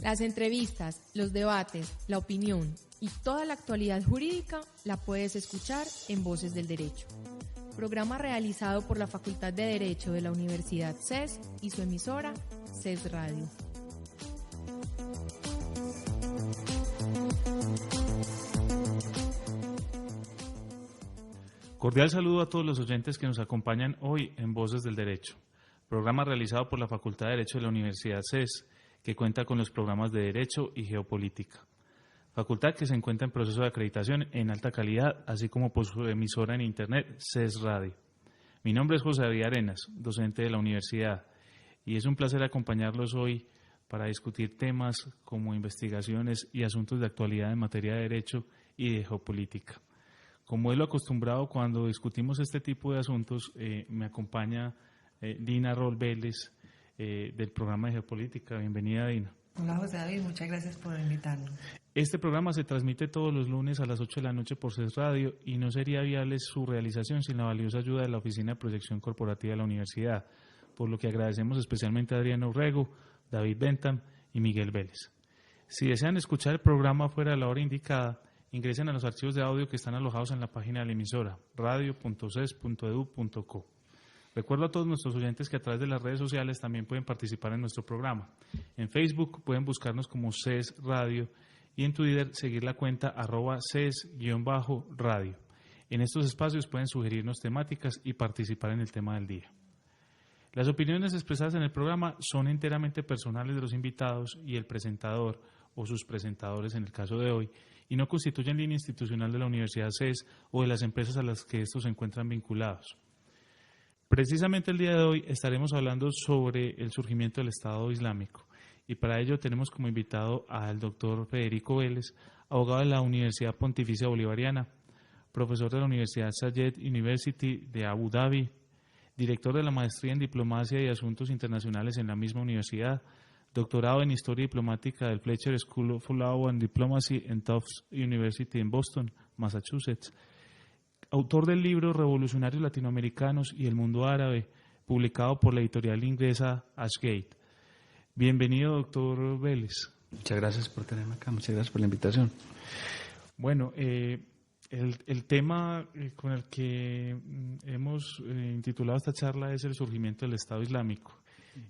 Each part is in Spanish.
Las entrevistas, los debates, la opinión y toda la actualidad jurídica la puedes escuchar en Voces del Derecho. Programa realizado por la Facultad de Derecho de la Universidad CES y su emisora CES Radio. Cordial saludo a todos los oyentes que nos acompañan hoy en Voces del Derecho, programa realizado por la Facultad de Derecho de la Universidad CES, que cuenta con los programas de Derecho y Geopolítica. Facultad que se encuentra en proceso de acreditación en alta calidad, así como por su emisora en Internet, CES Radio. Mi nombre es José David Arenas, docente de la universidad, y es un placer acompañarlos hoy para discutir temas como investigaciones y asuntos de actualidad en materia de Derecho y de Geopolítica. Como es lo acostumbrado cuando discutimos este tipo de asuntos, me acompaña Dina Rol Vélez, del programa de Geopolítica. Bienvenida, Dina. Hola, José David, muchas gracias por invitarnos. Este programa se transmite todos los lunes a las 8 de la noche por CES Radio y no sería viable su realización sin la valiosa ayuda de la Oficina de Proyección Corporativa de la Universidad, por lo que agradecemos especialmente a Adriano Urrego, David Bentham y Miguel Vélez. Si desean escuchar el programa fuera de la hora indicada, ingresen a los archivos de audio que están alojados en la página de la emisora, radio.ces.edu.co. Recuerdo a todos nuestros oyentes que a través de las redes sociales también pueden participar en nuestro programa. En Facebook pueden buscarnos como CES Radio y en Twitter seguir la cuenta @CES_radio. En estos espacios pueden sugerirnos temáticas y participar en el tema del día. Las opiniones expresadas en el programa son enteramente personales de los invitados y el presentador o sus presentadores en el caso de hoy, y no constituyen línea institucional de la Universidad CES o de las empresas a las que estos se encuentran vinculados. Precisamente el día de hoy estaremos hablando sobre el surgimiento del Estado Islámico, y para ello tenemos como invitado al doctor Federico Vélez, abogado de la Universidad Pontificia Bolivariana, profesor de la Universidad Sayed University de Abu Dhabi, director de la Maestría en Diplomacia y Asuntos Internacionales en la misma universidad, doctorado en Historia Diplomática del Fletcher School of Law and Diplomacy en Tufts University en Boston, Massachusetts, autor del libro Revolucionarios Latinoamericanos y el Mundo Árabe, publicado por la editorial inglesa Ashgate. Bienvenido, doctor Vélez. Muchas gracias por tenerme acá, muchas gracias por la invitación. Bueno, el tema con el que hemos intitulado esta charla es el surgimiento del Estado Islámico.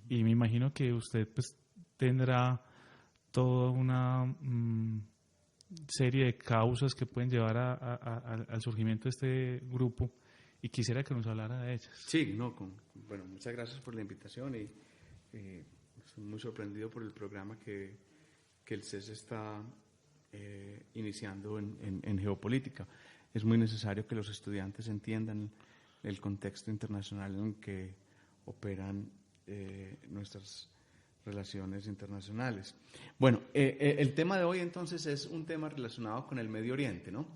Y me imagino que usted pues tendrá toda una serie de causas que pueden llevar al surgimiento de este grupo, y quisiera que nos hablara de ellas. Sí, bueno, muchas gracias por la invitación y estoy muy sorprendido por el programa que el CES está iniciando en geopolítica. Es muy necesario que los estudiantes entiendan el contexto internacional en que operan nuestras relaciones internacionales. Bueno, el tema de hoy entonces es un tema relacionado con el Medio Oriente, ¿no?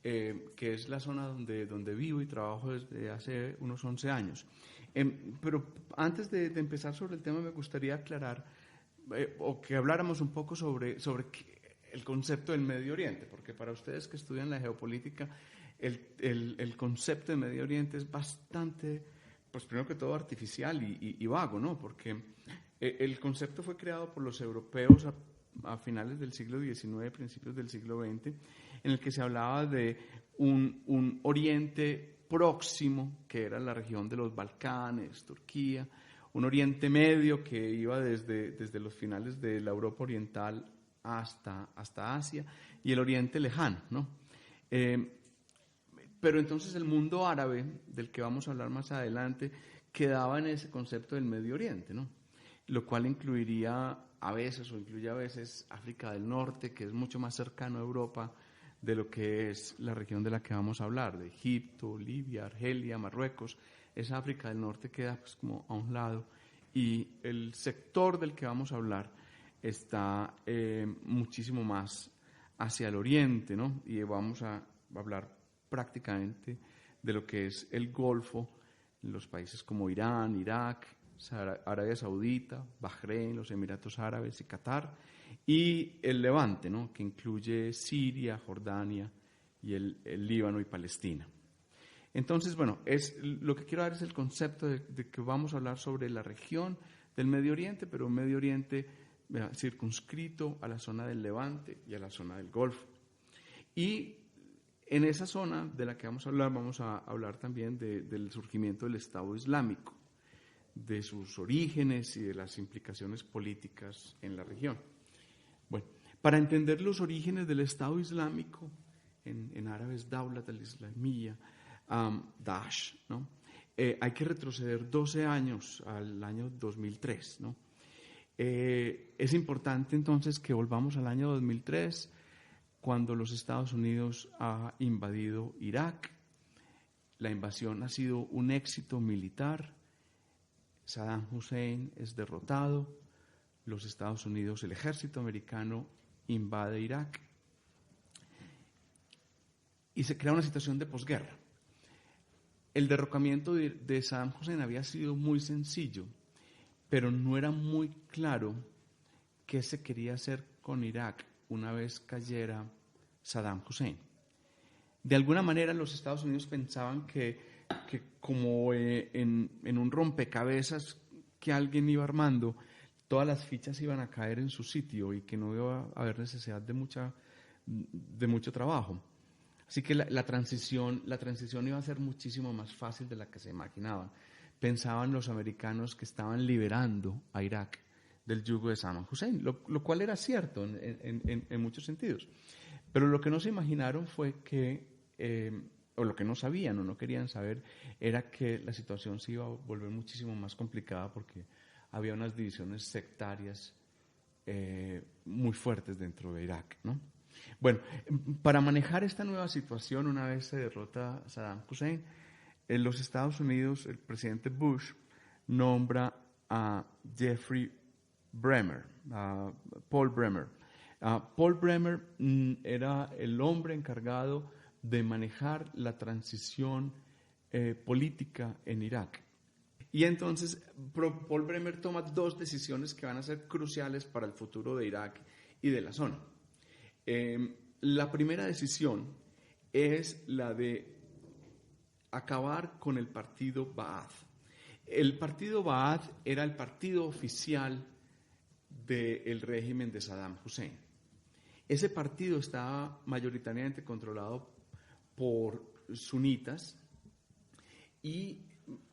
Que es la zona donde vivo y trabajo desde hace unos 11 años. Pero antes de empezar sobre el tema me gustaría aclarar o que habláramos un poco sobre el concepto del Medio Oriente, porque para ustedes que estudian la geopolítica, el concepto de Medio Oriente es bastante, pues primero que todo artificial y vago, ¿no? Porque el concepto fue creado por los europeos a finales del siglo XIX, principios del siglo XX, en el que se hablaba de un Oriente próximo, que era la región de los Balcanes, Turquía, un Oriente Medio que iba desde los finales de la Europa Oriental hasta Asia, y el Oriente Lejano, ¿no? Pero entonces el mundo árabe, del que vamos a hablar más adelante, quedaba en ese concepto del Medio Oriente, ¿no? Lo cual incluye a veces África del Norte, que es mucho más cercano a Europa de lo que es la región de la que vamos a hablar, de Egipto, Libia, Argelia, Marruecos. Esa África del Norte queda pues como a un lado, y el sector del que vamos a hablar está muchísimo más hacia el oriente, ¿no? Y vamos a hablar prácticamente de lo que es el Golfo, los países como Irán, Irak, Arabia Saudita, Bahrein, los Emiratos Árabes y Qatar, y el Levante, ¿no? Que incluye Siria, Jordania y el Líbano y Palestina. Entonces, bueno, lo que quiero dar es el concepto de que vamos a hablar sobre la región del Medio Oriente, pero un Medio Oriente circunscrito a la zona del Levante y a la zona del Golfo. Y en esa zona de la que vamos a hablar también del surgimiento del Estado Islámico, de sus orígenes y de las implicaciones políticas en la región. Bueno, para entender los orígenes del Estado Islámico, en árabe es Daulat al-Islamiyya, Daesh, ¿no? Hay que retroceder 12 años al año 2003, ¿no? Es importante entonces que volvamos al año 2003, cuando los Estados Unidos ha invadido Irak. La invasión ha sido un éxito militar. Saddam Hussein es derrotado. Los Estados Unidos, el ejército americano, invade Irak. Y se crea una situación de posguerra. El derrocamiento de Saddam Hussein había sido muy sencillo, pero no era muy claro qué se quería hacer con Irak una vez cayera Saddam Hussein. De alguna manera los Estados Unidos pensaban que como en un rompecabezas que alguien iba armando, todas las fichas iban a caer en su sitio y que no iba a haber necesidad de mucho trabajo. Así que la transición iba a ser muchísimo más fácil de la que se imaginaban. Pensaban los americanos que estaban liberando a Irak del yugo de Saddam Hussein, lo cual era cierto en muchos sentidos. Pero lo que no se imaginaron fue que, o lo que no sabían o no querían saber, era que la situación se iba a volver muchísimo más complicada porque había unas divisiones sectarias muy fuertes dentro de Irak, ¿no? Bueno, para manejar esta nueva situación, una vez se derrota Saddam Hussein, en los Estados Unidos, el presidente Bush nombra a Jeffrey Bremer, a Paul Bremer. Paul Bremer era el hombre encargado de manejar la transición política en Irak. Y entonces Paul Bremer toma dos decisiones que van a ser cruciales para el futuro de Irak y de la zona. La primera decisión es la de acabar con el partido Ba'ath. El partido Ba'ath era el partido oficial del régimen de Saddam Hussein. Ese partido estaba mayoritariamente controlado por sunitas y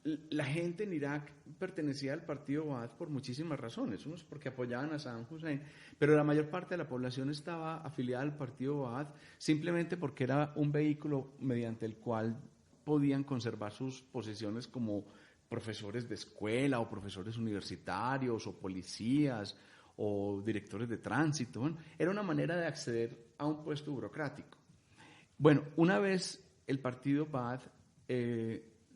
la gente en Irak pertenecía al partido Ba'ath por muchísimas razones. Unos porque apoyaban a Saddam Hussein, pero la mayor parte de la población estaba afiliada al partido Ba'ath simplemente porque era un vehículo mediante el cual podían conservar sus posiciones como profesores de escuela o profesores universitarios o policías o directores de tránsito. Bueno, era una manera de acceder a un puesto burocrático. Bueno, una vez el partido Ba'ath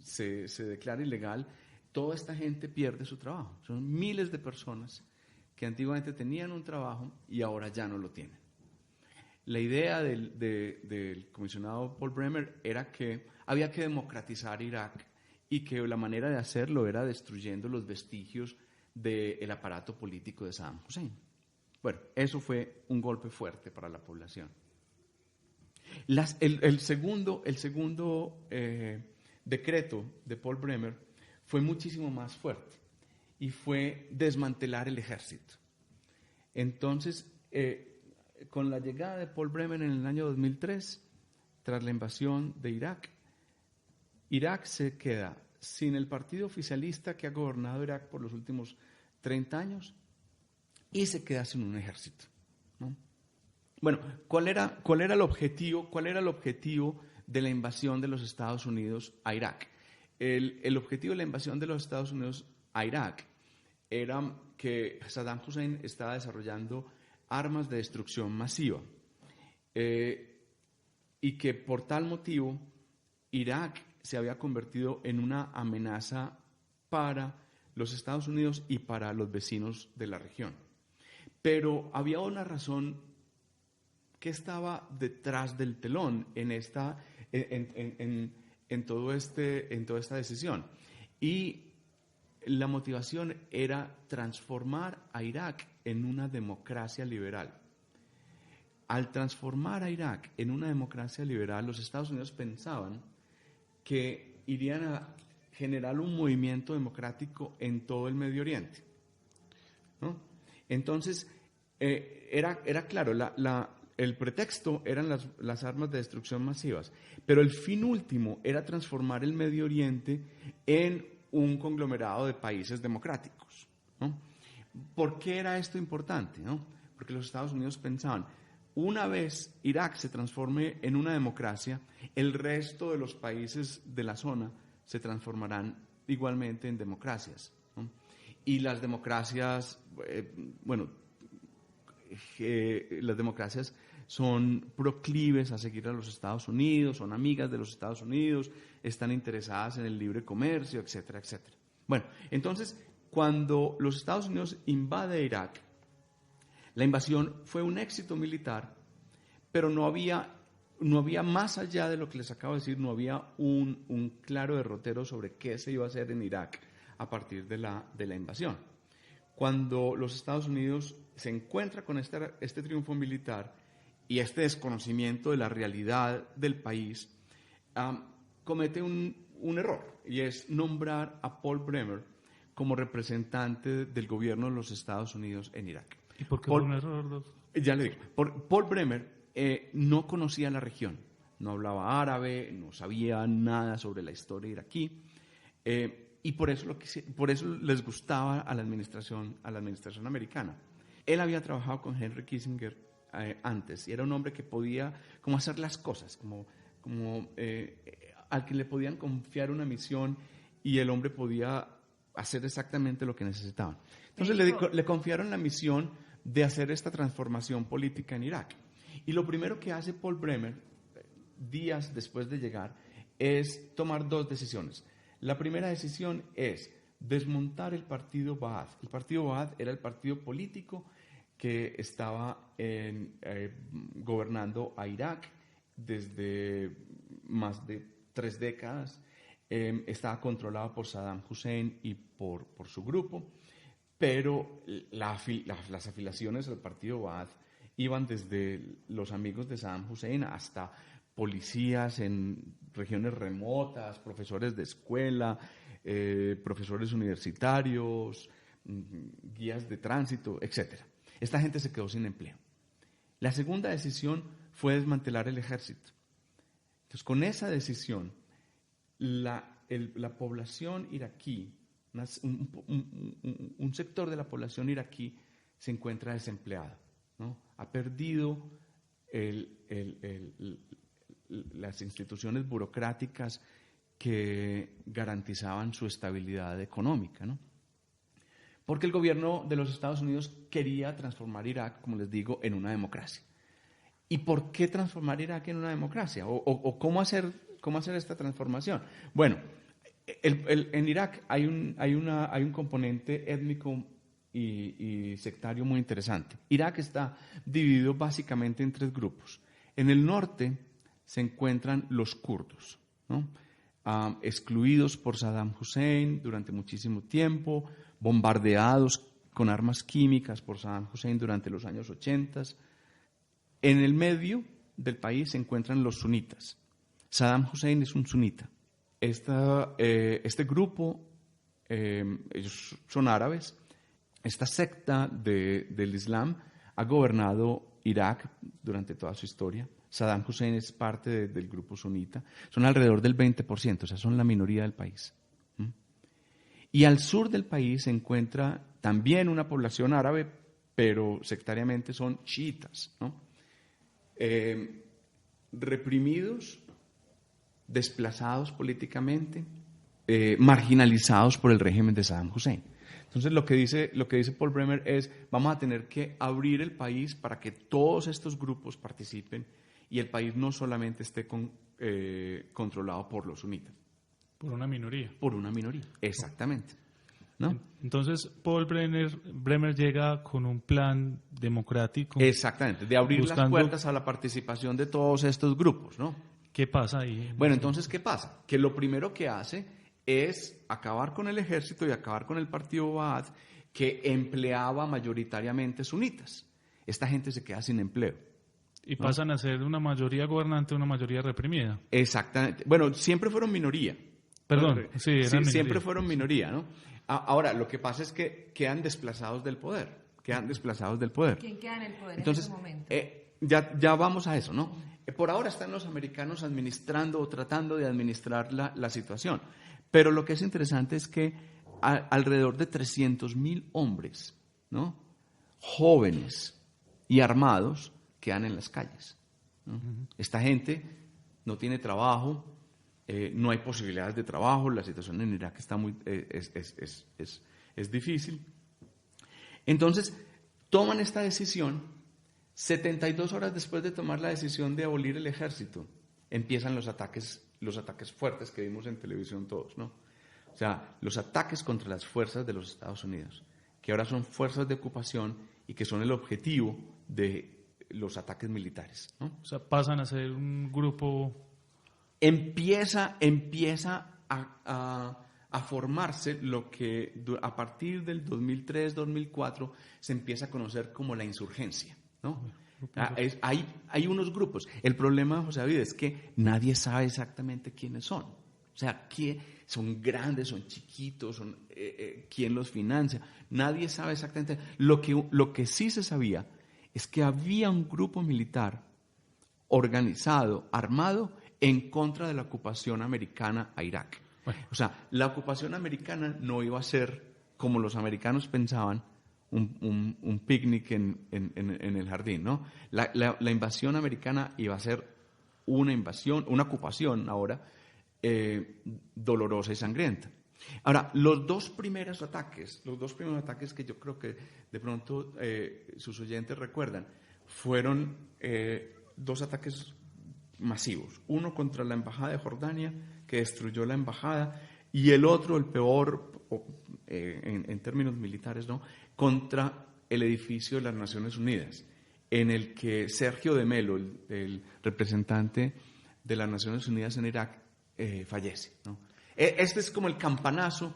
se declara ilegal, toda esta gente pierde su trabajo. Son miles de personas que antiguamente tenían un trabajo y ahora ya no lo tienen. La idea del comisionado Paul Bremer era que había que democratizar Irak y que la manera de hacerlo era destruyendo los vestigios del aparato político de Saddam Hussein. Bueno, eso fue un golpe fuerte para la población. El segundo decreto de Paul Bremer fue muchísimo más fuerte y fue desmantelar el ejército. Entonces, con la llegada de Paul Bremer en el año 2003, tras la invasión de Irak, Irak se queda sin el partido oficialista que ha gobernado Irak por los últimos 30 años y se queda sin un ejército, ¿no? Bueno, ¿cuál era el objetivo? ¿Cuál era el objetivo de la invasión de los Estados Unidos a Irak? El objetivo de la invasión de los Estados Unidos a Irak era que Saddam Hussein estaba desarrollando armas de destrucción masiva y que por tal motivo Irak se había convertido en una amenaza para los Estados Unidos y para los vecinos de la región. Pero había una razón que estaba detrás del telón en toda esta decisión. Y la motivación era transformar a Irak en una democracia liberal. Al transformar a Irak en una democracia liberal, los Estados Unidos pensaban que irían a generar un movimiento democrático en todo el Medio Oriente, ¿no? Entonces, era claro, el pretexto eran las armas de destrucción masivas, pero el fin último era transformar el Medio Oriente en un conglomerado de países democráticos, ¿no? ¿Por qué era esto importante, no? Porque los Estados Unidos pensaban, una vez Irak se transforme en una democracia, el resto de los países de la zona se transformarán igualmente en democracias, ¿no? Y las democracias, las democracias son proclives a seguir a los Estados Unidos, son amigas de los Estados Unidos, están interesadas en el libre comercio, etcétera, etcétera. Bueno, entonces, cuando los Estados Unidos invade Irak, la invasión fue un éxito militar, pero no había más allá de lo que les acabo de decir, no había un claro derrotero sobre qué se iba a hacer en Irak a partir de la invasión. Cuando los Estados Unidos se encuentra con este triunfo militar y este desconocimiento de la realidad del país, comete un error, y es nombrar a Paul Bremer como representante del gobierno de los Estados Unidos en Irak. ¿Y por qué fue un error? Ya le digo. Paul Bremer no conocía la región, no hablaba árabe, no sabía nada sobre la historia iraquí, y por eso les gustaba a la administración americana. Él había trabajado con Henry Kissinger antes, y era un hombre que podía como hacer las cosas, al que le podían confiar una misión y el hombre podía hacer exactamente lo que necesitaban. Entonces le confiaron la misión de hacer esta transformación política en Irak. Y lo primero que hace Paul Bremer, días después de llegar, es tomar dos decisiones. La primera decisión es desmontar el partido Ba'ath. El partido Ba'ath era el partido político que estaba gobernando a Irak desde más de 3 décadas. Estaba controlado por Saddam Hussein y por su grupo, pero las afiliaciones al partido Ba'ath iban desde los amigos de Saddam Hussein hasta policías en regiones remotas, profesores de escuela, profesores universitarios, guías de tránsito, etc. Esta gente se quedó sin empleo. La segunda decisión fue desmantelar el ejército. Entonces, con esa decisión, la población iraquí, un sector de la población iraquí se encuentra desempleado, ¿no? Ha perdido las instituciones burocráticas que garantizaban su estabilidad económica, ¿no? Porque el gobierno de los Estados Unidos quería transformar Irak, como les digo, en una democracia. ¿Y por qué transformar Irak en una democracia? ¿O cómo hacer esta transformación? Bueno, en Irak hay un componente étnico y sectario muy interesante. Irak está dividido básicamente en 3 grupos. En el norte se encuentran los kurdos, ¿no? Excluidos por Saddam Hussein durante muchísimo tiempo, bombardeados con armas químicas por Saddam Hussein durante los años 80. En el medio del país se encuentran los sunitas. Saddam Hussein es un sunita. Este grupo, ellos son árabes. Esta secta del Islam ha gobernado Irak durante toda su historia. Saddam Hussein es parte del grupo sunita. Son alrededor del 20%, o sea, son la minoría del país. Y al sur del país se encuentra también una población árabe, pero sectariamente son chiitas, ¿no? Reprimidos, desplazados políticamente, marginalizados por el régimen de Saddam Hussein. Entonces lo que dice Paul Bremer es: vamos a tener que abrir el país para que todos estos grupos participen y el país no solamente esté controlado por los sunitas. Por una minoría. Por una minoría, exactamente, ¿no? Entonces Paul Bremer llega con un plan democrático. Exactamente, de abrir las puertas a la participación de todos estos grupos, ¿no? ¿Qué pasa ahí? Bueno, entonces, ¿qué pasa? Que lo primero que hace es acabar con el ejército y acabar con el partido Ba'ath, que empleaba mayoritariamente sunitas. Esta gente se queda sin empleo. Y pasan a ser una mayoría gobernante, una mayoría reprimida. Exactamente. Bueno, siempre fueron minoría. Perdón, sí, siempre fueron minoría, ¿no? Ahora, lo que pasa es que quedan desplazados del poder, quedan desplazados del poder. ¿Quién queda en el poder Entonces, en ese momento? Ya vamos a eso, ¿no? Por ahora están los americanos administrando o tratando de administrar la situación. Pero lo que es interesante es que alrededor de 300.000 hombres, ¿no?, jóvenes y armados quedan en las calles, ¿no? Esta gente no tiene trabajo, no hay posibilidades de trabajo, la situación en Irak está es difícil. Entonces, toman esta decisión. 72 horas después de tomar la decisión de abolir el ejército, empiezan los ataques fuertes que vimos en televisión todos, ¿no? O sea, los ataques contra las fuerzas de los Estados Unidos, que ahora son fuerzas de ocupación y que son el objetivo de los ataques militares, ¿no? O sea, pasan a ser un grupo... Empieza a formarse lo que a partir del 2003-2004 se empieza a conocer como la insurgencia, ¿no? Hay unos grupos. El problema, José David, es que nadie sabe exactamente quiénes son. O sea, son grandes, son chiquitos, quién los financia. Nadie sabe exactamente. Lo que sí se sabía es que había un grupo militar organizado, armado, en contra de la ocupación americana a Irak. Bueno. O sea, la ocupación americana no iba a ser, como los americanos pensaban, un picnic en el jardín, ¿no? La invasión americana iba a ser una ocupación ahora dolorosa y sangrienta. Ahora, los dos primeros ataques que yo creo que de pronto sus oyentes recuerdan, fueron dos ataques masivos. Uno contra la embajada de Jordania, que destruyó la embajada, y el otro, el peor en términos militares, ¿no?, contra el edificio de las Naciones Unidas, en el que Sergio de Mello, el representante de las Naciones Unidas en Irak, fallece, ¿no? Este es como el campanazo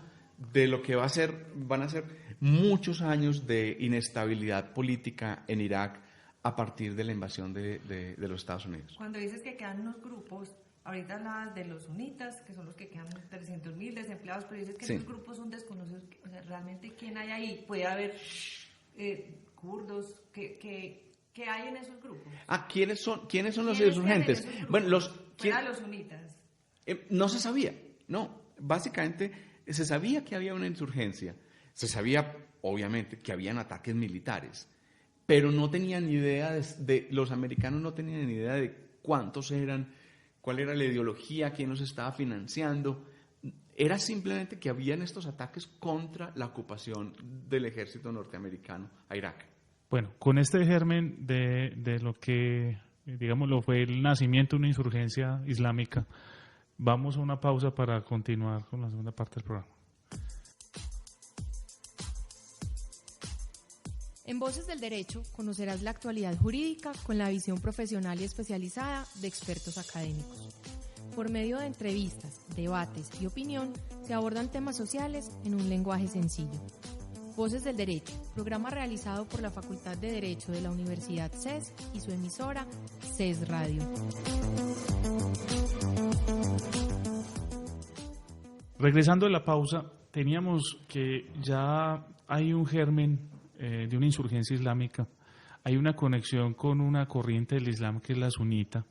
de lo que van a ser muchos años de inestabilidad política en Irak a partir de la invasión de los Estados Unidos. Cuando dices que quedan unos grupos, ahorita hablabas de los sunitas, que son los que quedan 300.000 desempleados, pero dices que sí, esos grupos son desconocidos. O sea, ¿realmente quién hay ahí? ¿Puede haber kurdos? ¿Qué hay en esos grupos? ¿Quiénes son los insurgentes? Bueno, los sunitas. No se sabía, no. Básicamente se sabía que había una insurgencia, se sabía obviamente que habían ataques militares, pero no tenían ni idea los americanos no tenían ni idea de cuántos eran, cuál era la ideología, quién los estaba financiando. Era simplemente que habían estos ataques contra la ocupación del ejército norteamericano a Irak. Bueno, con este germen de lo que, digámoslo, fue el nacimiento de una insurgencia islámica, vamos a una pausa para continuar con la segunda parte del programa. En Voces del Derecho conocerás la actualidad jurídica con la visión profesional y especializada de expertos académicos. Por medio de entrevistas, debates y opinión se abordan temas sociales en un lenguaje sencillo. Voces del Derecho, programa realizado por la Facultad de Derecho de la Universidad CES y su emisora CES Radio. Regresando a la pausa, teníamos que ya hay un germen de una insurgencia islámica, hay una conexión con una corriente del Islam que es la sunita,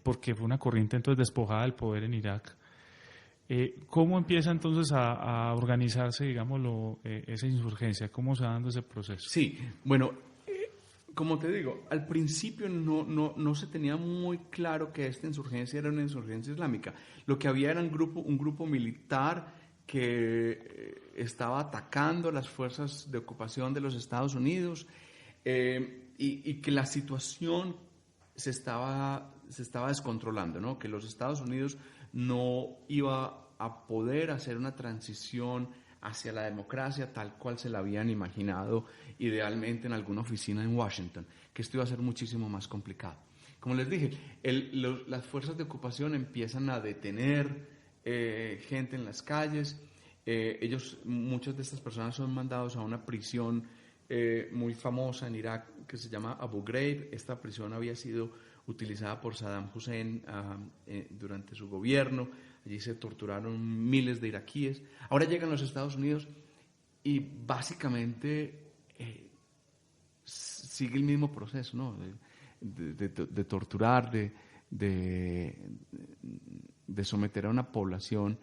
porque fue una corriente entonces despojada del poder en Irak. ¿Cómo empieza entonces a organizarse, digámoslo, esa insurgencia? ¿Cómo se va dando ese proceso? Sí, bueno, como te digo, al principio no se tenía muy claro que esta insurgencia era una insurgencia islámica. Lo que había era un grupo militar que estaba atacando las fuerzas de ocupación de los Estados Unidos y que la situación se estaba descontrolando, ¿no? Que los Estados Unidos no iba a poder hacer una transición hacia la democracia tal cual se la habían imaginado idealmente en alguna oficina en Washington, que esto iba a ser muchísimo más complicado. Como les dije, las fuerzas de ocupación empiezan a detener gente en las calles. Muchas de estas personas son mandados a una prisión muy famosa en Irak que se llama Abu Ghraib. Esta prisión había sido utilizada por Saddam Hussein durante su gobierno. Allí se torturaron miles de iraquíes. Ahora llegan los Estados Unidos y básicamente sigue el mismo proceso, ¿no? De torturar, de someter a una población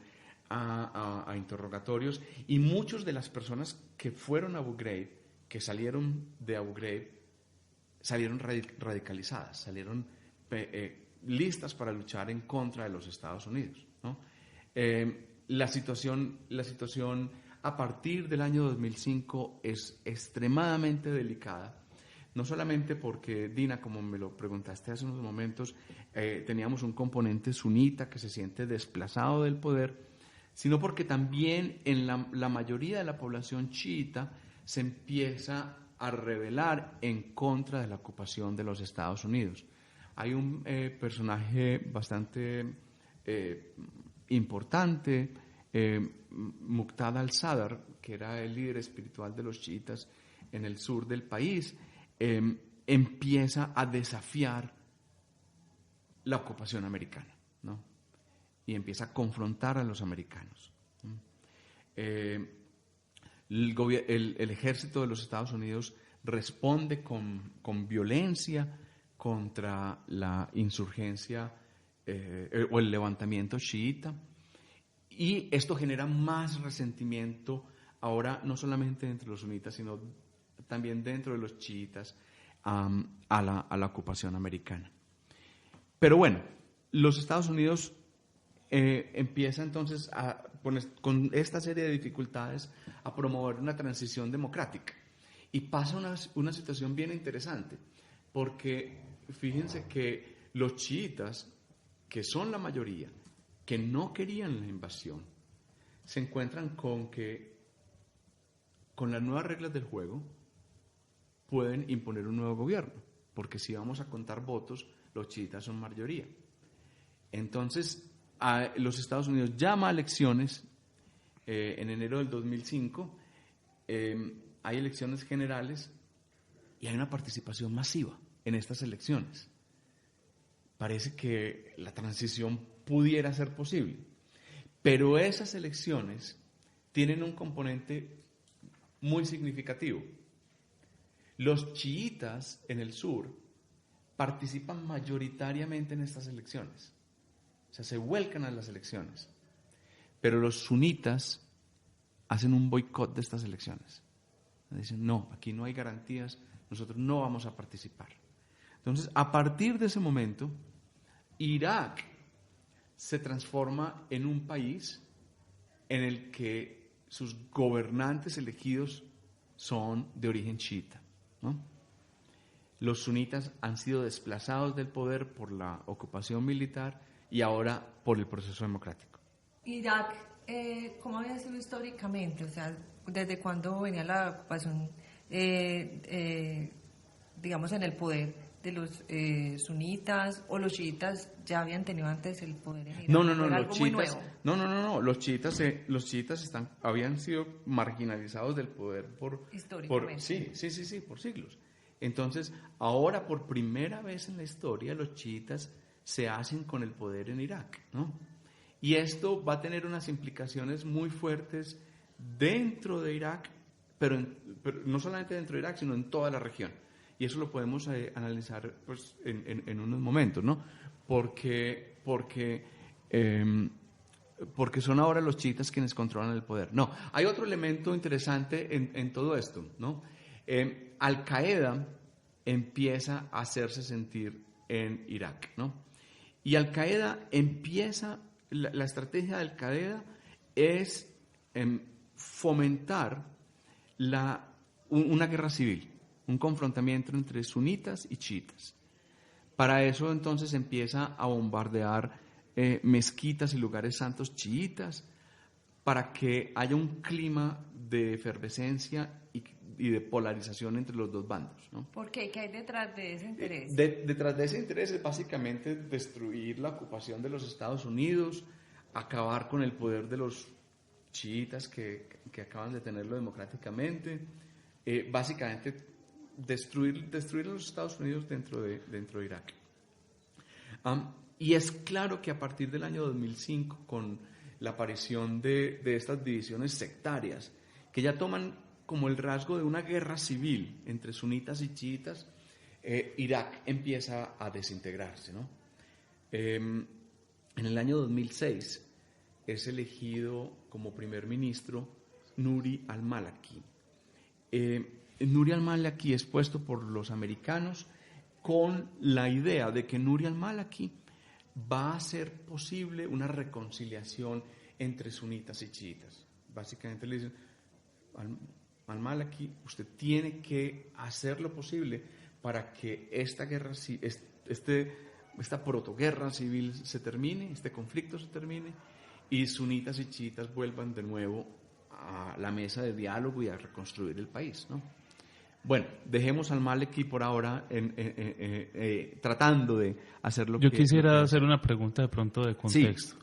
a interrogatorios, y muchas de las personas que fueron a Abu Ghraib, que salieron de Abu Ghraib, salieron radicalizadas, salieron listas para luchar en contra de los Estados Unidos, ¿no? La situación a partir del año 2005 es extremadamente delicada, no solamente porque, Dina, como me lo preguntaste hace unos momentos, teníamos un componente sunita que se siente desplazado del poder, sino porque también en la mayoría de la población chiita se empieza a rebelar en contra de la ocupación de los Estados Unidos. Hay un personaje bastante importante, Muqtada al-Sadr, que era el líder espiritual de los chiitas en el sur del país, empieza a desafiar la ocupación americana, ¿no? Y empieza a confrontar a los americanos. El ejército de los Estados Unidos responde con violencia contra la insurgencia o el levantamiento chiita, y esto genera más resentimiento ahora no solamente entre los sunitas, sino también dentro de los chiitas a la ocupación americana. Pero bueno, los Estados Unidos empieza entonces con esta serie de dificultades a promover una transición democrática, y pasa una situación bien interesante, porque fíjense que los chiitas, que son la mayoría, que no querían la invasión, se encuentran con que con las nuevas reglas del juego pueden imponer un nuevo gobierno, porque si vamos a contar votos, los chiitas son mayoría. Entonces, los Estados Unidos llama a elecciones en enero del 2005, hay elecciones generales y hay una participación masiva en estas elecciones. Parece que la transición pudiera ser posible, pero esas elecciones tienen un componente muy significativo. Los chiitas en el sur participan mayoritariamente en estas elecciones, o sea, se vuelcan a las elecciones, pero los sunitas hacen un boicot de estas elecciones. Dicen, no, aquí no hay garantías, nosotros no vamos a participar. Entonces, a partir de ese momento, Irak se transforma en un país en el que sus gobernantes elegidos son de origen chiita, ¿no? Los sunitas han sido desplazados del poder por la ocupación militar y ahora por el proceso democrático. Irak, ¿cómo había sido históricamente? O sea, ¿desde cuándo venía la ocupación, digamos, en el poder de los sunitas, o los chiitas ya habían tenido antes el poder en Irak? No, los chiitas habían sido marginalizados del poder históricamente. por siglos. Entonces, ahora por primera vez en la historia los chiitas se hacen con el poder en Irak, ¿no? Y esto va a tener unas implicaciones muy fuertes dentro de Irak, pero no solamente dentro de Irak, sino en toda la región. Y eso lo podemos analizar pues, en unos momentos, ¿no? Porque son ahora los chiitas quienes controlan el poder. No, hay otro elemento interesante en todo esto, ¿no? Al-Qaeda empieza a hacerse sentir en Irak, ¿no? Y Al-Qaeda empieza, la estrategia de Al-Qaeda es fomentar una guerra civil, un confrontamiento entre sunitas y chiitas. Para eso entonces empieza a bombardear mezquitas y lugares santos chiitas, para que haya un clima de efervescencia y de polarización entre los dos bandos, ¿no? ¿Por qué? ¿Qué hay detrás de ese interés? Detrás de ese interés es básicamente destruir la ocupación de los Estados Unidos, acabar con el poder de los chiitas que acaban de tenerlo democráticamente, básicamente destruir a los Estados Unidos dentro de Irak. Y es claro que a partir del año 2005, con la aparición de estas divisiones sectarias, que ya toman como el rasgo de una guerra civil entre sunitas y chiitas, Irak empieza a desintegrarse, ¿no? En el año 2006 es elegido como primer ministro Nouri al-Maliki. Nouri al-Maliki es puesto por los americanos con la idea de que Nouri al-Maliki va a hacer posible una reconciliación entre sunitas y chiitas. Básicamente le dicen al-Maliki, usted tiene que hacer lo posible para que esta guerra, esta protoguerra civil se termine, este conflicto se termine, y sunitas y chiitas vuelvan de nuevo a la mesa de diálogo y a reconstruir el país, ¿no? Bueno, dejemos al Maliki por ahora tratando de hacer lo que... Yo quisiera hacer una pregunta de pronto de contexto. Sí.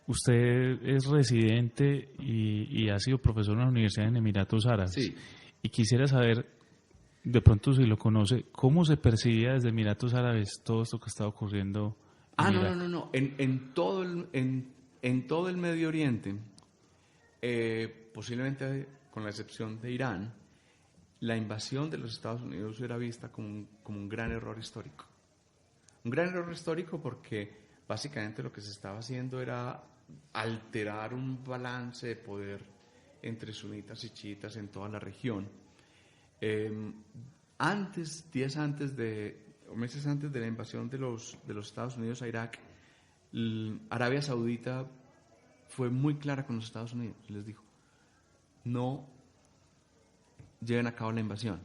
Usted es residente y ha sido profesor en la Universidad en Emiratos Árabes. Sí. Y quisiera saber, de pronto si lo conoce, ¿cómo se percibía desde Emiratos Árabes todo esto que está ocurriendo en Irak? No. En todo el Medio Oriente, posiblemente con la excepción de Irán, la invasión de los Estados Unidos era vista como un gran error histórico. Un gran error histórico porque básicamente lo que se estaba haciendo era alterar un balance de poder entre sunitas y chiitas en toda la región. Meses antes de la invasión de los Estados Unidos a Irak, Arabia Saudita fue muy clara con los Estados Unidos. Les dijo, no lleven a cabo la invasión.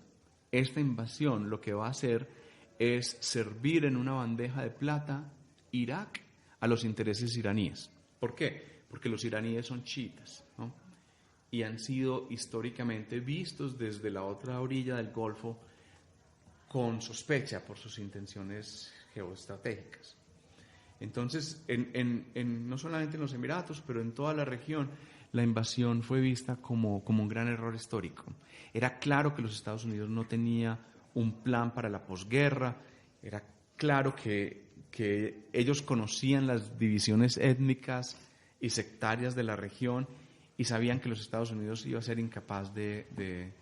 Esta invasión lo que va a hacer es servir en una bandeja de plata Irak a los intereses iraníes. ¿Por qué? Porque los iraníes son chiitas, ¿no? Y han sido históricamente vistos desde la otra orilla del Golfo con sospecha por sus intenciones geoestratégicas. Entonces, no solamente en los Emiratos, pero en toda la región, la invasión fue vista como un gran error histórico. Era claro que los Estados Unidos no tenía un plan para la posguerra, era claro que ellos conocían las divisiones étnicas y sectarias de la región y sabían que los Estados Unidos iba a ser incapaz de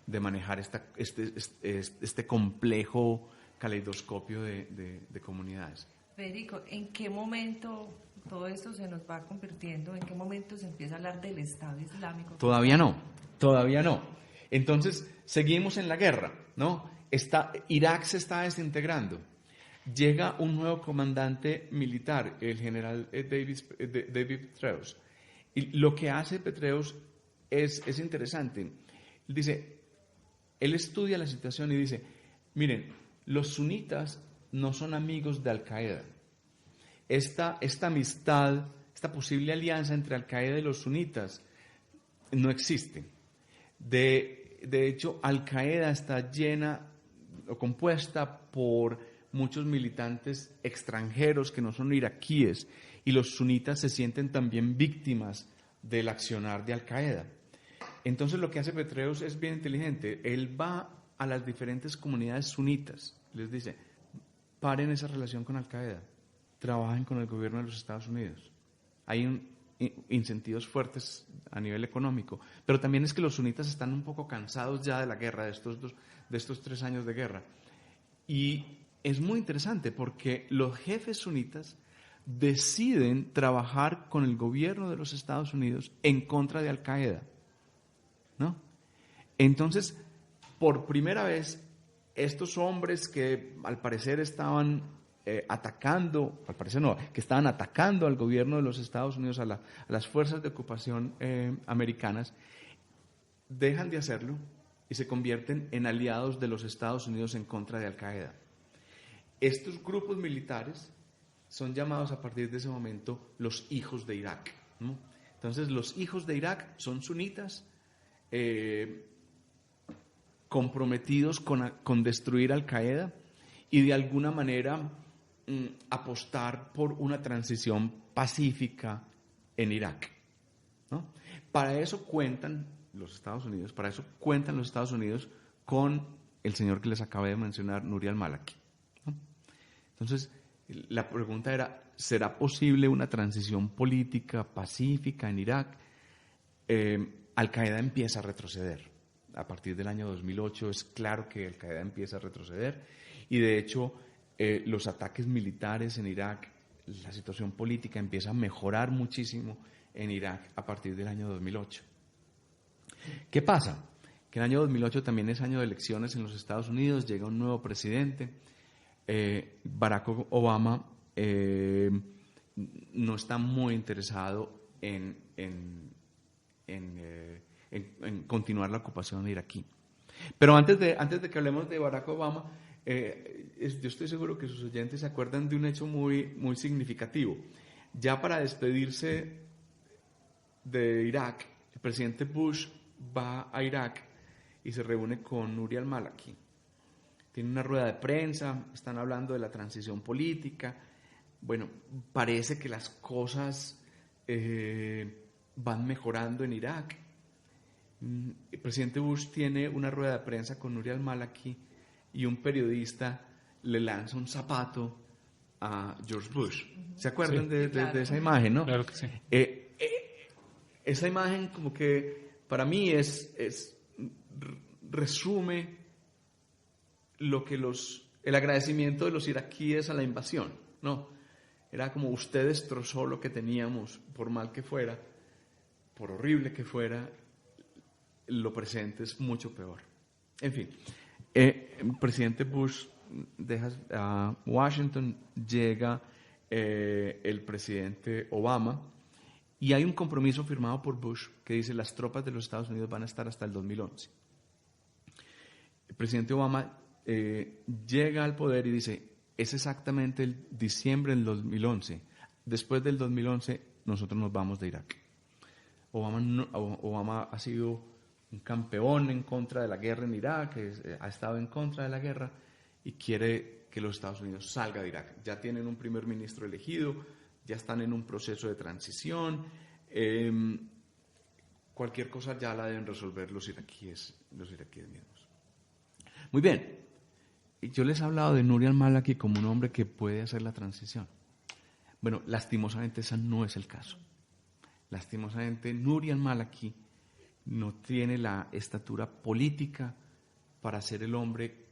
manejar este complejo caleidoscopio de comunidades. Federico, ¿en qué momento todo esto se nos va convirtiendo? ¿En qué momento se empieza a hablar del Estado Islámico? Todavía no. Entonces, seguimos en la guerra, ¿no? Irak se está desintegrando. Llega un nuevo comandante militar, el general David Petraeus. Y lo que hace Petraeus es interesante. Él estudia la situación y dice, miren, los sunitas no son amigos de Al-Qaeda. Esta amistad, esta posible alianza entre Al-Qaeda y los sunitas no existe. De hecho, Al-Qaeda está llena o compuesta por muchos militantes extranjeros que no son iraquíes y los sunitas se sienten también víctimas del accionar de Al-Qaeda. Entonces lo que hace Petraeus es bien inteligente. Él va a las diferentes comunidades sunitas, les dice, paren esa relación con Al-Qaeda, trabajen con el gobierno de los Estados Unidos. Hay incentivos fuertes a nivel económico, pero también es que los sunitas están un poco cansados ya de la guerra, de estos 3 años de guerra. Y es muy interesante porque los jefes sunitas deciden trabajar con el gobierno de los Estados Unidos en contra de Al-Qaeda, ¿no? Entonces, por primera vez, estos hombres que al parecer estaban que estaban atacando al gobierno de los Estados Unidos, a las fuerzas de ocupación americanas, dejan de hacerlo y se convierten en aliados de los Estados Unidos en contra de Al-Qaeda. Estos grupos militares son llamados a partir de ese momento los hijos de Irak, ¿no? Entonces, los hijos de Irak son sunitas, comprometidos con destruir Al-Qaeda y de alguna manera apostar por una transición pacífica en Irak, ¿no? Para eso cuentan los Estados Unidos con el señor que les acabé de mencionar, Nouri al-Maliki, ¿no? Entonces, la pregunta era, ¿será posible una transición política pacífica en Irak? Al-Qaeda empieza a retroceder. a partir del año 2008 es claro que Al-Qaeda empieza a retroceder y de hecho los ataques militares en Irak, la situación política empieza a mejorar muchísimo en Irak a partir del año 2008. ¿Qué pasa? Que el año 2008 también es año de elecciones en los Estados Unidos, llega un nuevo presidente, Barack Obama no está muy interesado en continuar la ocupación iraquí. Pero antes de que hablemos de Barack Obama, yo estoy seguro que sus oyentes se acuerdan de un hecho muy, muy significativo. Ya para despedirse de Irak, el presidente Bush va a Irak y se reúne con Nouri al-Maliki. Tiene una rueda de prensa, están hablando de la transición política. Bueno, parece que las cosas van mejorando en Irak. El presidente Bush tiene una rueda de prensa con Nouri al-Maliki y un periodista le lanza un zapato a George Bush. ¿Se acuerdan de esa imagen, no? Claro que sí. Esa imagen como que para mí resume lo que el agradecimiento de los iraquíes a la invasión, ¿no? Era como usted destrozó lo que teníamos, por mal que fuera, por horrible que fuera, lo presente es mucho peor. En fin, el presidente Bush deja a Washington, llega el presidente Obama y hay un compromiso firmado por Bush que dice las tropas de los Estados Unidos van a estar hasta el 2011. El presidente Obama llega al poder y dice, es exactamente el diciembre del 2011. Después del 2011 nosotros nos vamos de Irak. Obama ha sido un campeón en contra de la guerra en Irak, ha estado en contra de la guerra y quiere que los Estados Unidos salga de Irak. Ya tienen un primer ministro elegido, ya están en un proceso de transición. Cualquier cosa ya la deben resolver los iraquíes mismos. Muy bien. Yo les he hablado de Nouri al-Maliki como un hombre que puede hacer la transición. Bueno, lastimosamente ese no es el caso. Lastimosamente Nouri al-Maliki no tiene la estatura política para ser el hombre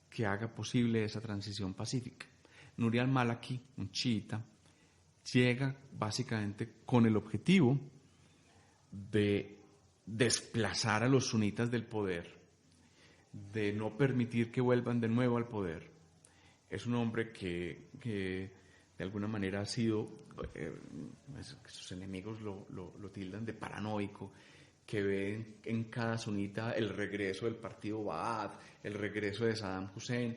que haga posible esa transición pacífica. Nouri al-Maliki, un chiita, llega básicamente con el objetivo de desplazar a los sunitas del poder, de no permitir que vuelvan de nuevo al poder. Es un hombre que de alguna manera ha sido, sus enemigos lo tildan de paranoico, que ve en cada sunita el regreso del partido Ba'ath, el regreso de Saddam Hussein,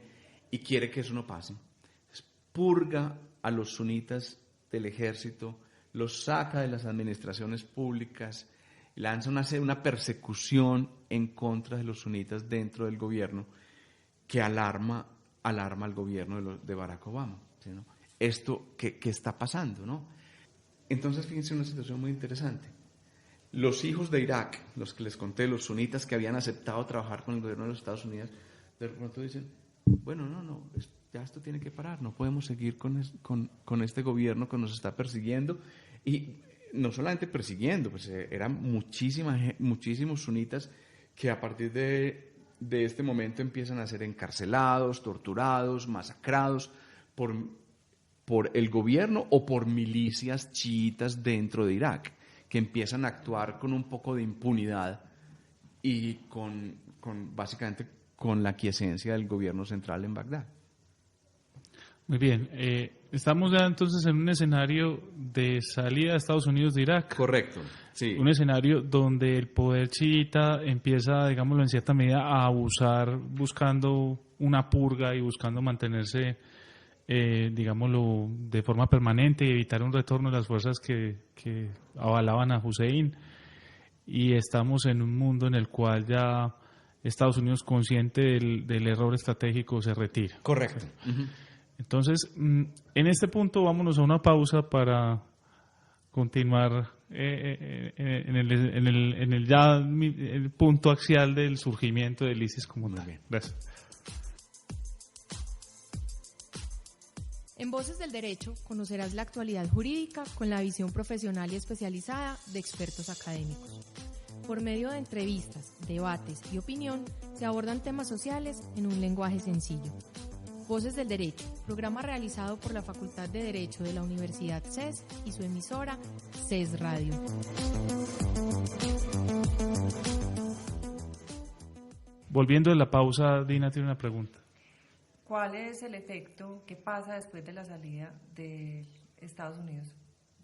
y quiere que eso no pase. Entonces, purga a los sunitas del ejército, los saca de las administraciones públicas, lanza una persecución en contra de los sunitas dentro del gobierno que alarma al gobierno de Barack Obama, ¿sí, no? Esto, ¿qué está pasando, no? Entonces, fíjense una situación muy interesante. Los hijos de Irak, los que les conté, los sunitas que habían aceptado trabajar con el gobierno de los Estados Unidos, de pronto dicen, bueno, ya esto tiene que parar, no podemos seguir con este gobierno que nos está persiguiendo. Y no solamente persiguiendo, pues eran muchísimos sunitas que a partir de este momento empiezan a ser encarcelados, torturados, masacrados por el gobierno o por milicias chiitas dentro de Irak, que empiezan a actuar con un poco de impunidad y básicamente con la aquiescencia del gobierno central en Bagdad. Muy bien, estamos ya entonces en un escenario de salida de Estados Unidos de Irak. Correcto, sí. Un escenario donde el poder chiita empieza, digámoslo en cierta medida, a abusar, buscando una purga y buscando mantenerse, digámoslo, de forma permanente y evitar un retorno de las fuerzas que avalaban a Hussein. Y estamos en un mundo en el cual ya Estados Unidos, consciente del error estratégico, se retira. Correcto. Uh-huh. Entonces, en este punto vámonos a una pausa para continuar en el punto axial del surgimiento del ISIS como tal. Bien. Gracias. En Voces del Derecho conocerás la actualidad jurídica con la visión profesional y especializada de expertos académicos. Por medio de entrevistas, debates y opinión, se abordan temas sociales en un lenguaje sencillo. Voces del Derecho, programa realizado por la Facultad de Derecho de la Universidad CES y su emisora CES Radio. Volviendo de la pausa, Dina tiene una pregunta. ¿Cuál es el efecto que pasa después de la salida de Estados Unidos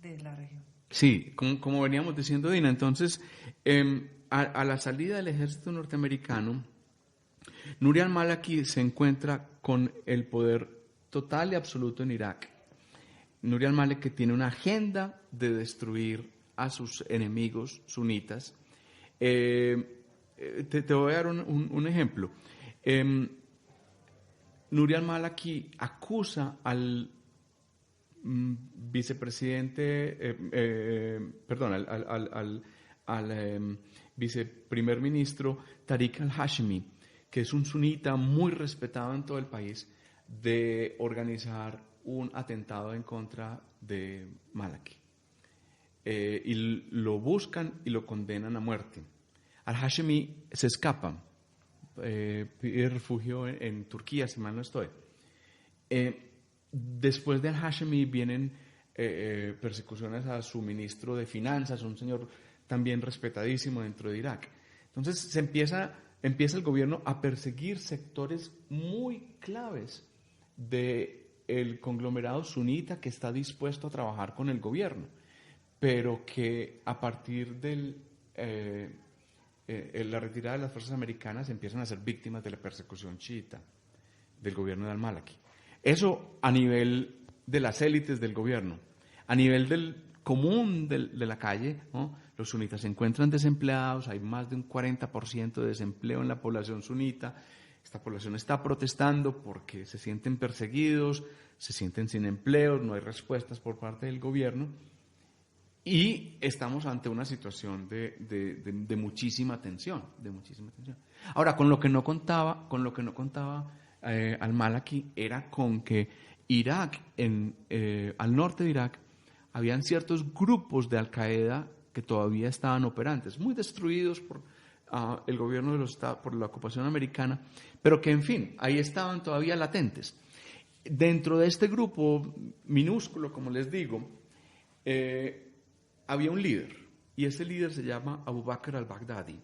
de la región? Sí, como veníamos diciendo, Dina, entonces, a la salida del ejército norteamericano, Nouri al-Maliki se encuentra con el poder total y absoluto en Irak. Nouri al-Maliki tiene una agenda de destruir a sus enemigos sunitas. Te voy a dar un ejemplo. Nouri al-Maliki acusa al vicepresidente, al viceprimer ministro Tariq al-Hashimi, que es un sunita muy respetado en todo el país, de organizar un atentado en contra de Maliki. Y lo buscan y lo condenan a muerte. Al-Hashimi se escapa, pide refugio en Turquía, si mal no estoy. Después de al-Hashimi vienen persecuciones a su ministro de Finanzas, un señor también respetadísimo dentro de Irak. Entonces empieza el gobierno a perseguir sectores muy claves del conglomerado sunita que está dispuesto a trabajar con el gobierno, pero que a partir de la retirada de las fuerzas americanas empiezan a ser víctimas de la persecución chiita del gobierno de al-Maliki. Eso a nivel de las élites del gobierno. A nivel del común de la calle, ¿no? Los sunitas se encuentran desempleados, hay más de un 40% de desempleo en la población sunita. Esta población está protestando porque se sienten perseguidos, se sienten sin empleo, no hay respuestas por parte del gobierno. Y estamos ante una situación de muchísima tensión, Ahora, con lo que no contaba al-Maliki era con que Irak, al norte de Irak, habían ciertos grupos de Al-Qaeda que todavía estaban operantes, muy destruidos por el gobierno de los Estados, por la ocupación americana, pero que, en fin, ahí estaban todavía latentes. Dentro de este grupo minúsculo, como les digo, había un líder, y ese líder se llama Abu Bakr al-Baghdadi.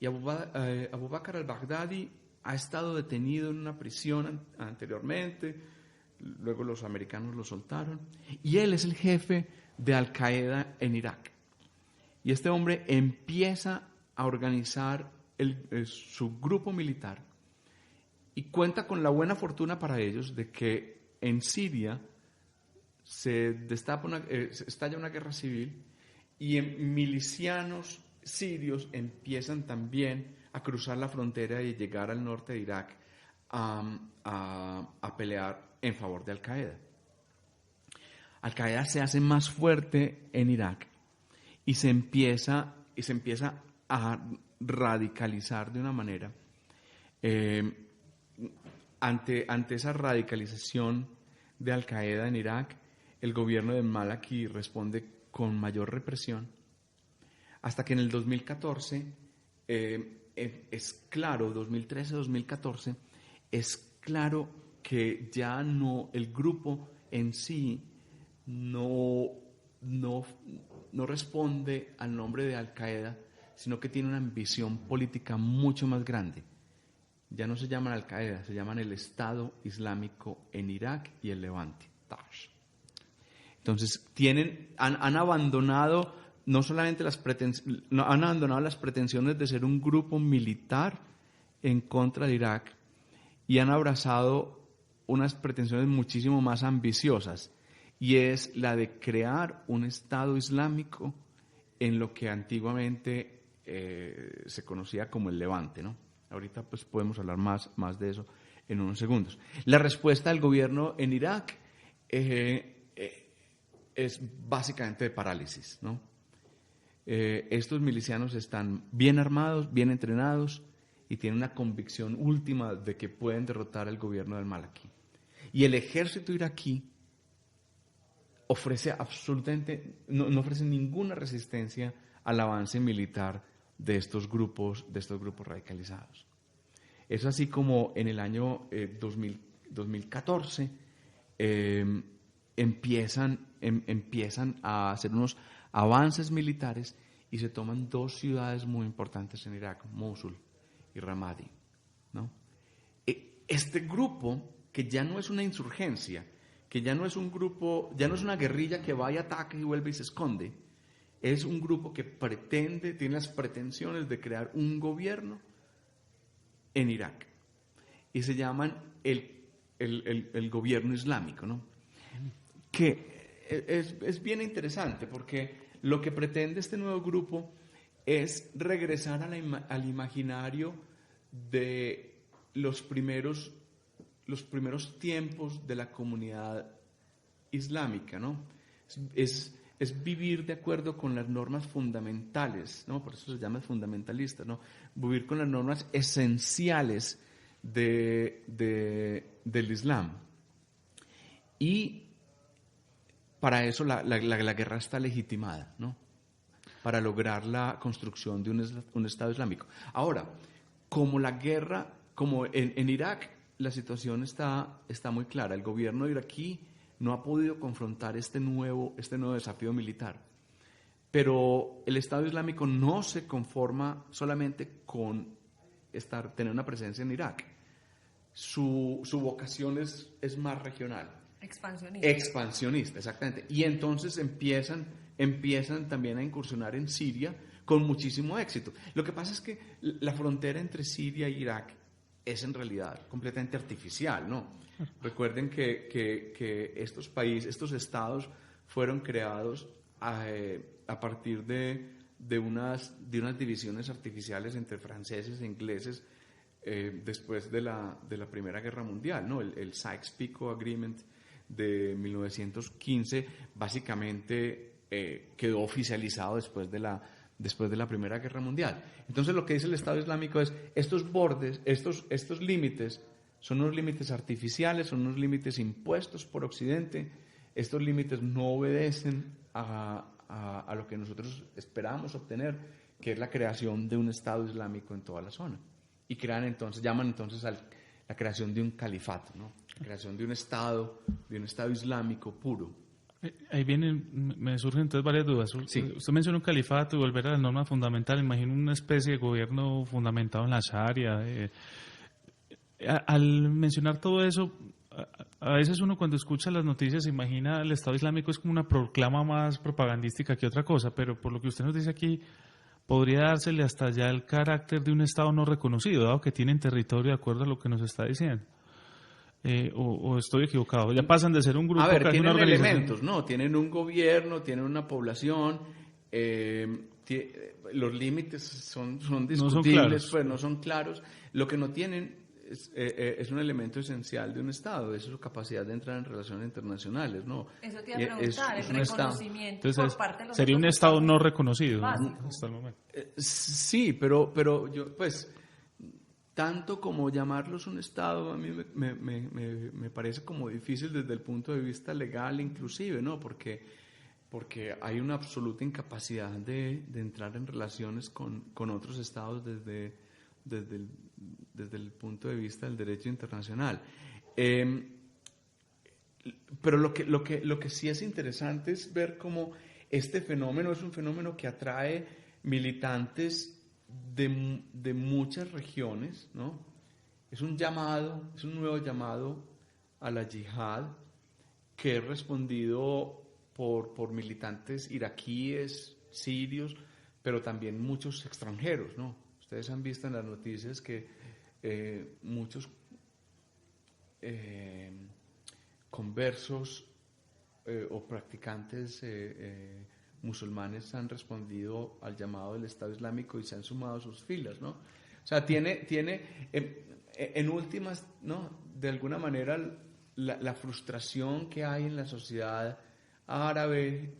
Y Abu Bakr al-Baghdadi ha estado detenido en una prisión anteriormente, luego los americanos lo soltaron, y él es el jefe de Al-Qaeda en Irak. Y este hombre empieza a organizar su grupo militar y cuenta con la buena fortuna para ellos de que en Siria se estalla una guerra civil y milicianos sirios empiezan también a cruzar la frontera y llegar al norte de Irak a pelear en favor de Al-Qaeda. Al-Qaeda se hace más fuerte en Irak y se empieza a radicalizar de una manera. Ante esa radicalización de Al-Qaeda en Irak, el gobierno de Maliki responde con mayor represión, hasta que en el 2014 es claro, 2013-2014, es claro que ya no, el grupo en sí no responde al nombre de Al-Qaeda, sino que tiene una ambición política mucho más grande. Ya no se llaman Al-Qaeda, se llaman el Estado Islámico en Irak y el Levante, Daesh. Entonces han abandonado no solamente han abandonado las pretensiones de ser un grupo militar en contra de Irak y han abrazado unas pretensiones muchísimo más ambiciosas, y es la de crear un Estado Islámico en lo que antiguamente se conocía como el Levante, ¿no? Ahorita pues podemos hablar más de eso en unos segundos. La respuesta del gobierno en Irak es básicamente de parálisis, ¿no? Estos milicianos están bien armados, bien entrenados y tienen una convicción última de que pueden derrotar al gobierno del Maliki. Y el ejército iraquí ofrece absolutamente, no ofrece ninguna resistencia al avance militar de estos grupos radicalizados. Es así como en el año 2014 empiezan a hacer unos avances militares y se toman dos ciudades muy importantes en Irak, Mosul y Ramadi, ¿no? Este grupo, que ya no es una insurgencia, que ya no es un grupo, ya no es una guerrilla que va y ataca y vuelve y se esconde, es un grupo que tiene las pretensiones de crear un gobierno en Irak, y se llaman el gobierno islámico, ¿no? Que es bien interesante, porque lo que pretende este nuevo grupo es regresar al imaginario de los primeros tiempos de la comunidad islámica, ¿no? Es vivir de acuerdo con las normas fundamentales, ¿no? Por eso se llama fundamentalista, ¿no? Vivir con las normas esenciales del Islam. Y para eso la guerra está legitimada, ¿no? Para lograr la construcción de un Estado islámico. Ahora, como en Irak, la situación está muy clara. El gobierno iraquí no ha podido confrontar este nuevo desafío militar. Pero el Estado Islámico no se conforma solamente con tener una presencia en Irak. Su vocación es más regional. Expansionista, exactamente. Y entonces empiezan también a incursionar en Siria con muchísimo éxito. Lo que pasa es que la frontera entre Siria e Irak es en realidad completamente artificial, ¿no? Recuerden que estos estados fueron creados a partir de unas divisiones artificiales entre franceses e ingleses después de la Primera Guerra Mundial, ¿no? El Sykes-Picot Agreement de 1915 básicamente quedó oficializado después de la Primera Guerra Mundial. Entonces lo que dice el Estado Islámico es, estos bordes, estos límites son unos límites artificiales, son unos límites impuestos por Occidente, estos límites no obedecen a lo que nosotros esperamos obtener, que es la creación de un Estado Islámico en toda la zona. Y llaman entonces a la creación de un califato, ¿no? La creación de un Estado Islámico puro. Ahí me surgen entonces varias dudas. Sí. Usted menciona un califato y volver a la norma fundamental. Imagino una especie de gobierno fundamentado en la Sharia. Al mencionar todo eso, a veces uno cuando escucha las noticias se imagina el Estado Islámico es como una proclama más propagandística que otra cosa, pero por lo que usted nos dice aquí, podría dársele hasta ya el carácter de un Estado no reconocido, dado que tienen territorio de acuerdo a lo que nos está diciendo. O estoy equivocado, ya pasan de ser un grupo que es una organización. Tienen elementos, ¿no? Tienen un gobierno, tienen una población, los límites son discutibles, no son claros. Lo que no tienen es un elemento esencial de un Estado, es su capacidad de entrar en relaciones internacionales, ¿no? Eso te iba a preguntar, el reconocimiento Entonces, por parte de los sería un Estado no reconocido, ¿no? Hasta el momento. Sí, pero yo, pues, tanto como llamarlos un Estado, a mí me parece como difícil desde el punto de vista legal inclusive, ¿no? Porque hay una absoluta incapacidad de entrar en relaciones con otros Estados desde el punto de vista del derecho internacional. Pero lo que sí es interesante es ver cómo este fenómeno es un fenómeno que atrae militantes de muchas regiones, ¿no? Es un nuevo llamado a la yihad que es respondido por militantes iraquíes, sirios, pero también muchos extranjeros, ¿no? Ustedes han visto en las noticias que muchos conversos o practicantes musulmanes han respondido al llamado del Estado Islámico y se han sumado a sus filas, ¿no? O sea, tiene en últimas, ¿no? De alguna manera la frustración que hay en la sociedad árabe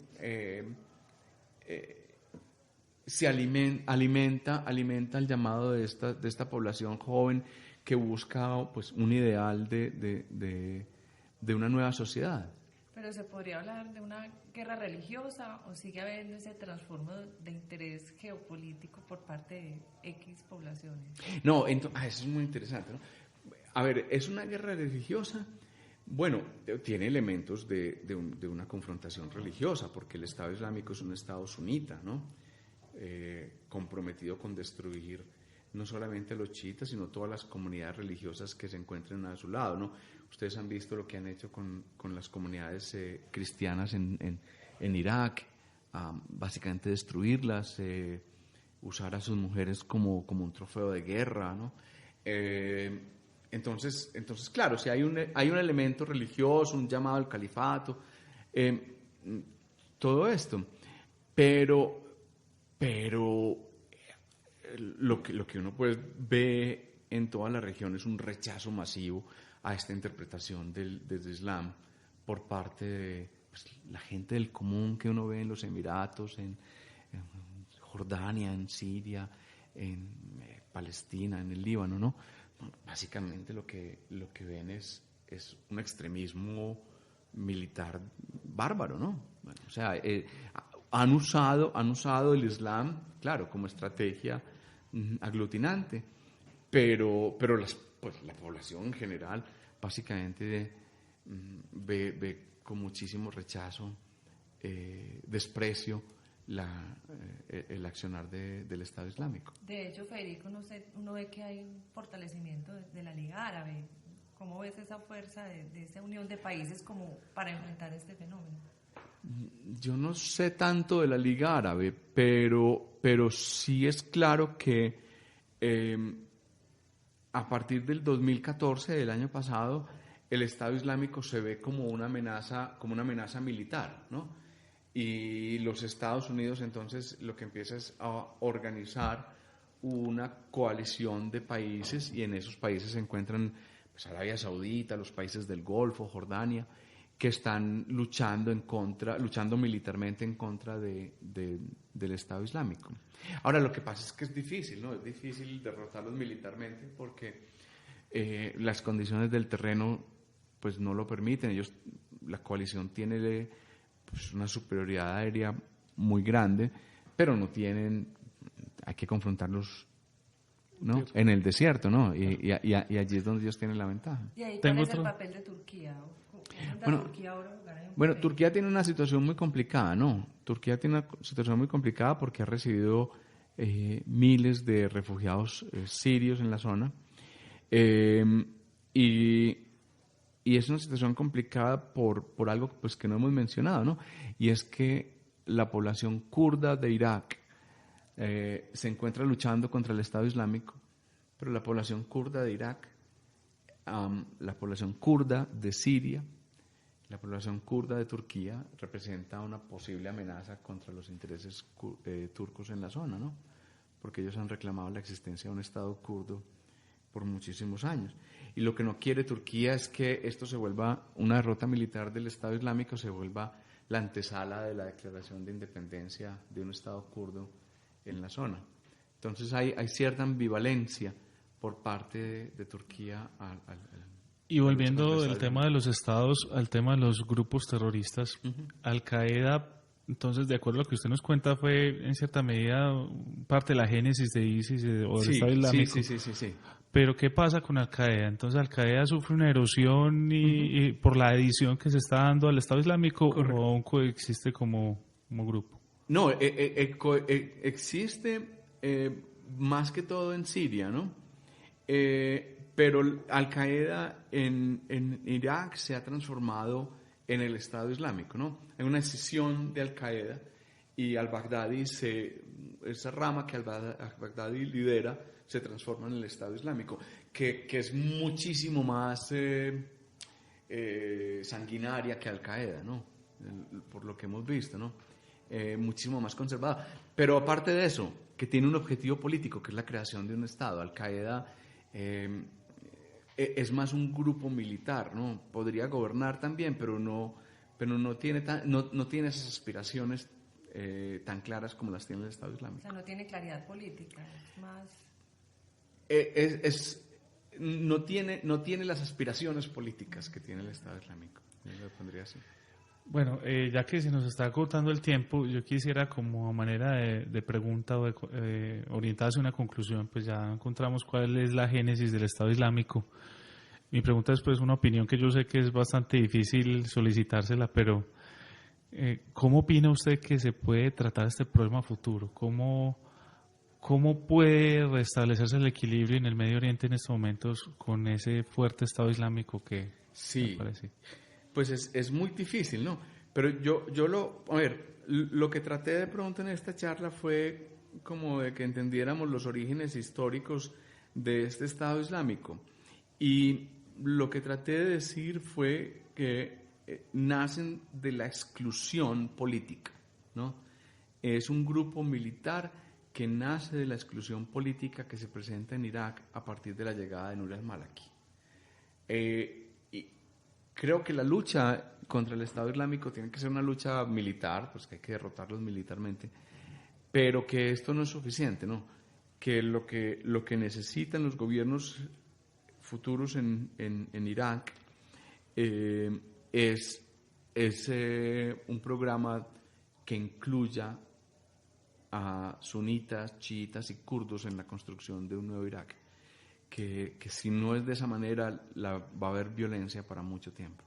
se alimenta el llamado de esta población joven que busca, pues, un ideal de una nueva sociedad. Pero ¿se podría hablar de una guerra religiosa o sigue habiendo ese transformo de interés geopolítico por parte de X poblaciones? No, eso es muy interesante, ¿no? A ver, ¿es una guerra religiosa? Bueno, tiene elementos de una confrontación religiosa, porque el Estado Islámico es un Estado sunita, ¿no? Comprometido con destruir no solamente a los chiitas, sino todas las comunidades religiosas que se encuentren a su lado, ¿no? Ustedes han visto lo que han hecho con las comunidades cristianas en Irak, básicamente destruirlas, usar a sus mujeres como un trofeo de guerra, ¿no? Entonces, claro, si hay un elemento religioso, un llamado al califato, todo esto, pero lo que uno pues ve en toda la región es un rechazo masivo a esta interpretación del Islam por parte de pues, la gente del común que uno ve en los Emiratos, en Jordania, en Siria, en Palestina, en el Líbano, ¿no? Básicamente lo que ven es un extremismo militar bárbaro, ¿no? Bueno, o sea, han usado el Islam, claro, como estrategia aglutinante, pero la población en general básicamente ve con muchísimo rechazo, desprecio el accionar del Estado Islámico. De hecho, Federico, uno ve que hay un fortalecimiento de la Liga Árabe. ¿Cómo ves esa fuerza de esa unión de países como para enfrentar este fenómeno? Yo no sé tanto de la Liga Árabe, pero sí es claro que a partir del 2014, del año pasado, el Estado Islámico se ve como una amenaza militar, ¿no? Y los Estados Unidos entonces lo que empieza es a organizar una coalición de países, y en esos países se encuentran pues, Arabia Saudita, los países del Golfo, Jordania, que están luchando militarmente en contra del Estado Islámico. Ahora, lo que pasa es que es difícil, ¿no? Es difícil derrotarlos militarmente porque las condiciones del terreno pues no lo permiten. La coalición tiene pues, una superioridad aérea muy grande, pero hay que confrontarlos, ¿no? En el desierto, ¿no? Y allí es donde ellos tienen la ventaja. ¿Y ahí cuál es el papel de Turquía? Turquía tiene una situación muy complicada, ¿no? Turquía tiene una situación muy complicada porque ha recibido miles de refugiados sirios en la zona, y es una situación complicada por algo pues, que no hemos mencionado, ¿no? Y es que la población kurda de Irak se encuentra luchando contra el Estado Islámico, pero la población kurda de Irak, la población kurda de Siria, la población kurda de Turquía representa una posible amenaza contra los intereses turcos en la zona, ¿no? Porque ellos han reclamado la existencia de un Estado kurdo por muchísimos años. Y lo que no quiere Turquía es que esto se vuelva una derrota militar del Estado Islámico, se vuelva la antesala de la declaración de independencia de un Estado kurdo en la zona. Entonces hay cierta ambivalencia por parte de Turquía y volviendo del tema de los estados al tema de los grupos terroristas, Al-Qaeda, entonces, de acuerdo a lo que usted nos cuenta, fue en cierta medida parte de la génesis de ISIS o del Estado Islámico. Sí. Pero ¿qué pasa con Al-Qaeda? Entonces, ¿Al-Qaeda sufre una erosión y por la adición que se está dando al Estado Islámico? Correcto. ¿O aún coexiste como grupo? No, existe más que todo en Siria, ¿no? Pero Al-Qaeda en Irak se ha transformado en el Estado Islámico, ¿no? Hay una escisión de Al-Qaeda y al-Baghdadi, esa rama que al-Baghdadi lidera, se transforma en el Estado Islámico, que es muchísimo más sanguinaria que Al-Qaeda, ¿no? Por lo que hemos visto, ¿no? Muchísimo más conservada. Pero aparte de eso, que tiene un objetivo político, que es la creación de un Estado. Al-Qaeda es más un grupo militar, ¿no? Podría gobernar también, pero no tiene esas aspiraciones tan claras como las tiene el Estado Islámico. O sea, no tiene claridad política, es más... no tiene las aspiraciones políticas que tiene el Estado Islámico. Yo lo pondría así. Bueno, ya que se nos está agotando el tiempo, yo quisiera como a manera de pregunta o orientada hacia una conclusión, pues ya encontramos cuál es la génesis del Estado Islámico. Mi pregunta es pues una opinión que yo sé que es bastante difícil solicitársela, pero ¿cómo opina usted que se puede tratar este problema futuro? ¿Cómo puede restablecerse el equilibrio en el Medio Oriente en estos momentos con ese fuerte Estado Islámico que sí, me parece? Pues es muy difícil, ¿no? Pero lo que traté de pronto en esta charla fue como de que entendiéramos los orígenes históricos de este Estado Islámico. Y lo que traté de decir fue que nacen de la exclusión política, ¿no? Es un grupo militar que nace de la exclusión política que se presenta en Irak a partir de la llegada de Nur al-Maliki. Creo que la lucha contra el Estado Islámico tiene que ser una lucha militar, pues que hay que derrotarlos militarmente, pero que esto no es suficiente, ¿no? Que lo que necesitan los gobiernos futuros en Irak es un programa que incluya a sunitas, chiitas y kurdos en la construcción de un nuevo Irak. Que si no es de esa manera, va a haber violencia para mucho tiempo.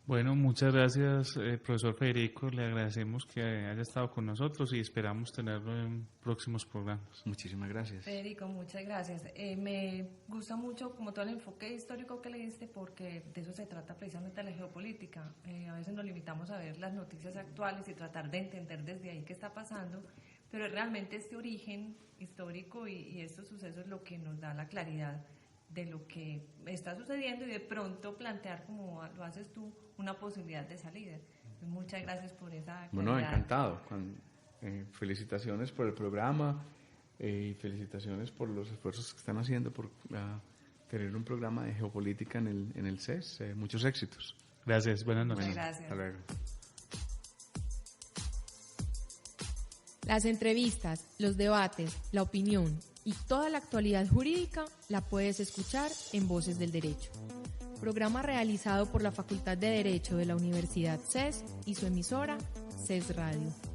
Bueno, muchas gracias, profesor Federico. Le agradecemos que haya estado con nosotros y esperamos tenerlo en próximos programas. Muchísimas gracias. Federico, muchas gracias. Me gusta mucho como todo el enfoque histórico que le diste, porque de eso se trata precisamente la geopolítica. A veces nos limitamos a ver las noticias actuales y tratar de entender desde ahí qué está pasando, pero realmente este origen histórico y estos sucesos lo que nos da la claridad de lo que está sucediendo y de pronto plantear, como lo haces tú, una posibilidad de salida. Muchas gracias por esa claridad. Bueno, encantado. Felicitaciones por el programa y felicitaciones por los esfuerzos que están haciendo por tener un programa de geopolítica en el CES. Muchos éxitos. Gracias, buenas noches. Muchas gracias. Hasta luego. Las entrevistas, los debates, la opinión y toda la actualidad jurídica la puedes escuchar en Voces del Derecho. Programa realizado por la Facultad de Derecho de la Universidad CES y su emisora CES Radio.